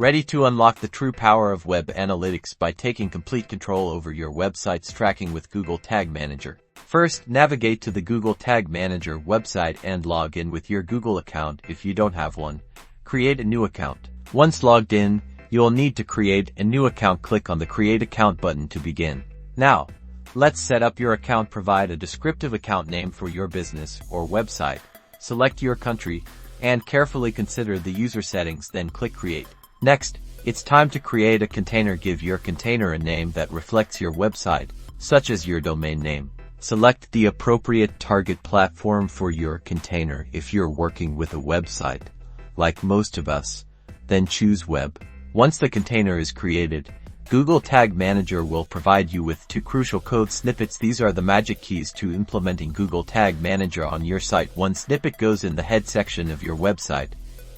Ready to unlock the true power of web analytics by taking complete control over your website's tracking with Google Tag Manager. First, navigate to the Google Tag Manager website and log in with your Google account if you don't have one. Create a new account. Once logged in, you'll need to create a new account. Click on the Create Account button to begin. Now, let's set up your account. Provide a descriptive account name for your business or website. Select your country and carefully consider the user settings, then click Create. Next, it's time to create a container. Give your container a name that reflects your website, such as your domain name. Select the appropriate target platform for your container if you're working with a website, like most of us. Then choose Web. Once the container is created, Google Tag Manager will provide you with two crucial code snippets. These are the magic keys to implementing Google Tag Manager on your site. One snippet goes in the head section of your website,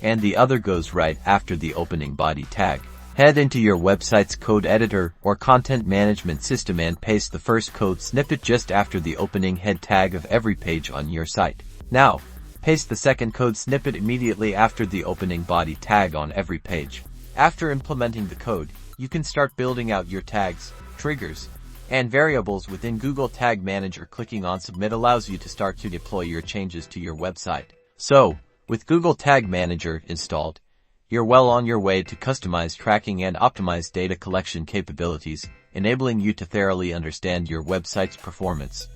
and the other goes right after the opening body tag. Head into your website's code editor or content management system and paste the first code snippet just after the opening head tag of every page on your site. Now, paste the second code snippet immediately after the opening body tag on every page. After implementing the code, you can start building out your tags, triggers, and variables within Google Tag Manager. Clicking on Submit allows you to start to deploy your changes to your website. So, with Google Tag Manager installed, you're well on your way to customize tracking and optimize data collection capabilities, enabling you to thoroughly understand your website's performance.